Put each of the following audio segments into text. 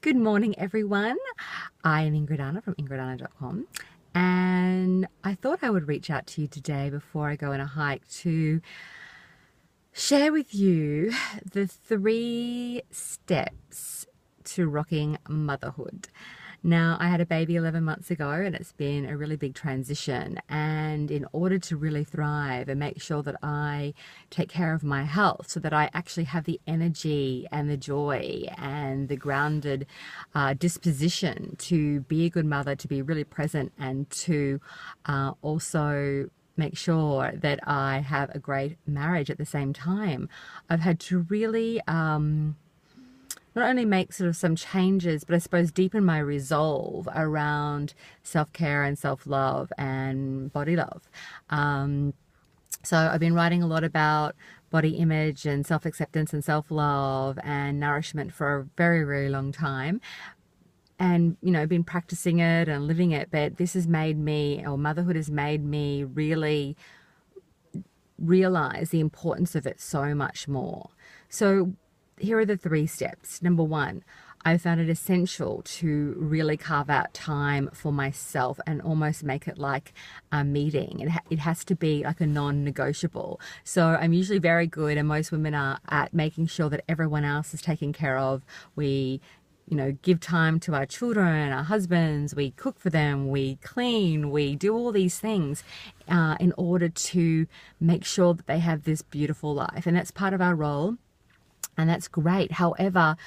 Good morning, everyone. I am Ingrid Anna from ingridana.com, and I thought I would reach out to you today before I go on a hike to share with you the 3 steps to rocking motherhood. Now, I had a baby 11 months ago, and it's been a really big transition. And in order to really thrive and make sure that I take care of my health so that I actually have the energy and the joy and the grounded disposition to be a good mother, to be really present, and to also make sure that I have a great marriage at the same time, I've had to really not only make sort of some changes, but I suppose deepen my resolve around self-care and self-love and body love. So I've been writing a lot about body image and self-acceptance and self-love and nourishment for a very, very long time. And, been practicing it and living it. But this has made me, or motherhood has made me really realize the importance of it so much more. So here are the 3 steps. Number 1, I found it essential to really carve out time for myself and almost make it like a meeting. It has to be like a non-negotiable. So I'm usually very good, and most women are, at making sure that everyone else is taken care of. We give time to our children, our husbands, we cook for them, we clean, we do all these things in order to make sure that they have this beautiful life. And that's part of our role. And that's great. However,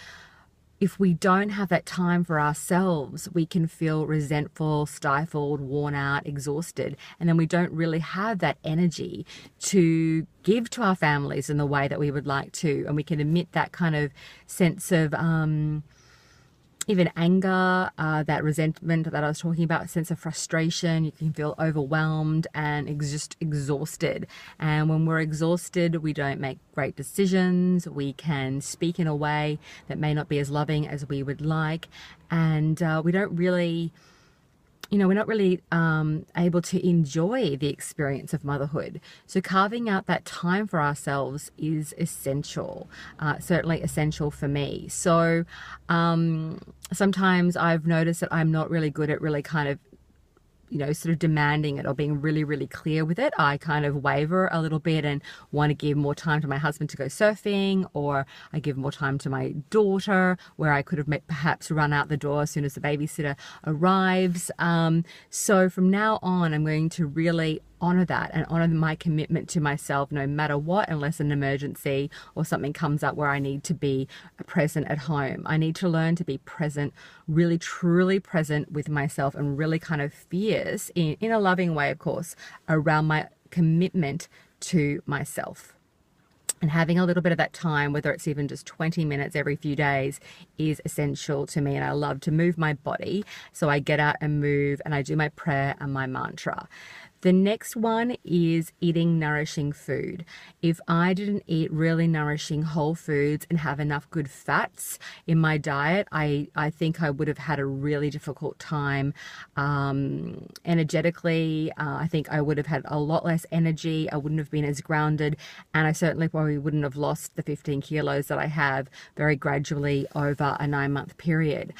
if we don't have that time for ourselves, we can feel resentful, stifled, worn out, exhausted. And then we don't really have that energy to give to our families in the way that we would like to. And we can emit that kind of sense of even anger, that resentment that I was talking about, a sense of frustration. You can feel overwhelmed and just exhausted. And when we're exhausted, we don't make great decisions. We can speak in a way that may not be as loving as we would like. And we don't really... we're not really able to enjoy the experience of motherhood. So carving out that time for ourselves is essential, certainly essential for me. So sometimes I've noticed that I'm not really good at really kind of sort of demanding it or being really, really clear with it. I kind of waver a little bit and want to give more time to my husband to go surfing, or I give more time to my daughter where I could have perhaps run out the door as soon as the babysitter arrives. So from now on, I'm going to really honor that and honor my commitment to myself no matter what, unless an emergency or something comes up where I need to be present at home. I need to learn to be present, really truly present with myself, and really kind of fierce in a loving way, of course, around my commitment to myself. And having a little bit of that time, whether it's even just 20 minutes every few days, is essential to me. And I love to move my body. So I get out and move, and I do my prayer and my mantra. The next one is eating nourishing food. If I didn't eat really nourishing whole foods and have enough good fats in my diet, I think I would have had a really difficult time energetically. I think I would have had a lot less energy. I wouldn't have been as grounded, and I certainly probably wouldn't have lost the 15 kilos that I have very gradually over a 9-month period.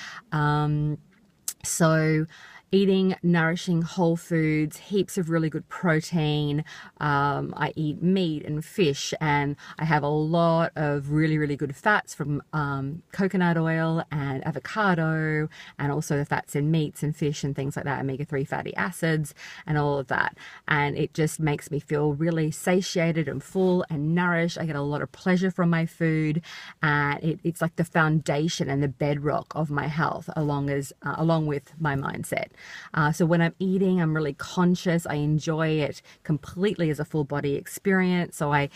So eating nourishing whole foods, heaps of really good protein. I eat meat and fish, and I have a lot of really, really good fats from coconut oil and avocado, and also the fats in meats and fish and things like that, omega-3 fatty acids and all of that. And it just makes me feel really satiated and full and nourished. I get a lot of pleasure from my food, and it's like the foundation and the bedrock of my health, along with my mindset. So when I'm eating, I'm really conscious. I enjoy it completely as a full body experience. So I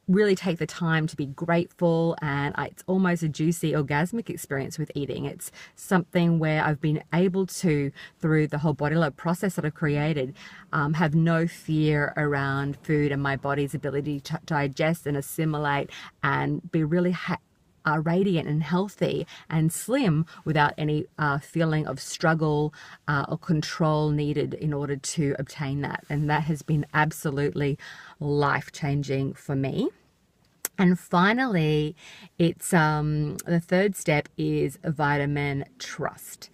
really take the time to be grateful, and it's almost a juicy orgasmic experience with eating. It's something where I've been able to, through the whole body love process that I've created, have no fear around food and my body's ability to digest and assimilate and be really radiant and healthy and slim without any feeling of struggle or control needed in order to obtain that. And that has been absolutely life-changing for me. And finally, it's the third step is vitamin trust.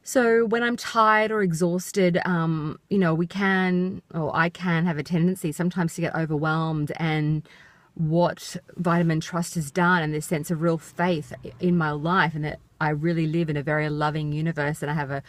So when I'm tired or exhausted, we can, or I can have a tendency sometimes to get overwhelmed. And what vitamin trust has done, and this sense of real faith in my life, and that I really live in a very loving universe, and I have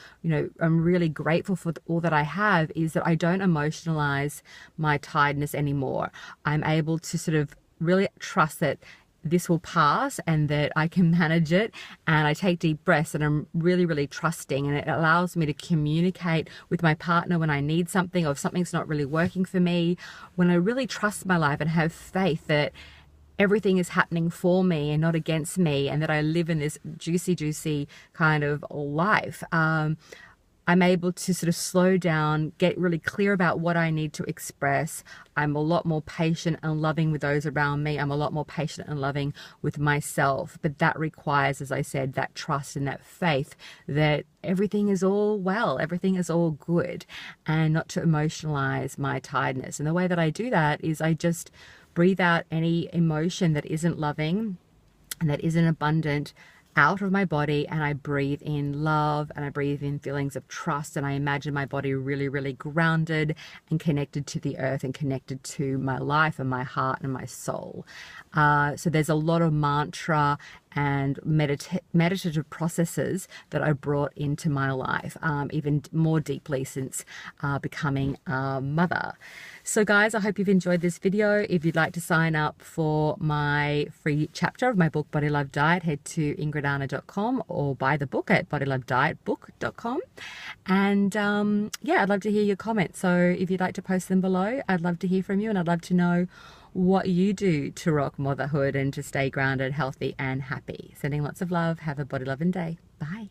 I'm really grateful for all that I have, is that I don't emotionalize my tiredness anymore. I'm able to sort of really trust that this will pass and that I can manage it. And I take deep breaths, and I'm really, really trusting. And it allows me to communicate with my partner when I need something, or if something's not really working for me. When I really trust my life and have faith that everything is happening for me and not against me, and that I live in this juicy, juicy kind of life, I'm able to sort of slow down, get really clear about what I need to express. I'm a lot more patient and loving with those around me. I'm a lot more patient and loving with myself. But that requires, as I said, that trust and that faith that everything is all well, everything is all good, and not to emotionalize my tiredness. And the way that I do that is I just breathe out any emotion that isn't loving and that isn't abundant out of my body, and I breathe in love, and I breathe in feelings of trust, and I imagine my body really, really grounded and connected to the earth and connected to my life and my heart and my soul. So there's a lot of mantra and meditative processes that I brought into my life, even more deeply since becoming a mother. So guys, I hope you've enjoyed this video. If you'd like to sign up for my free chapter of my book, Body Love Diet, head to ingridana.com or buy the book at bodylovedietbook.com. And I'd love to hear your comments. So if you'd like to post them below, I'd love to hear from you, and I'd love to know what you do to rock motherhood and to stay grounded, healthy, and happy. Sending lots of love. Have a body loving day. Bye.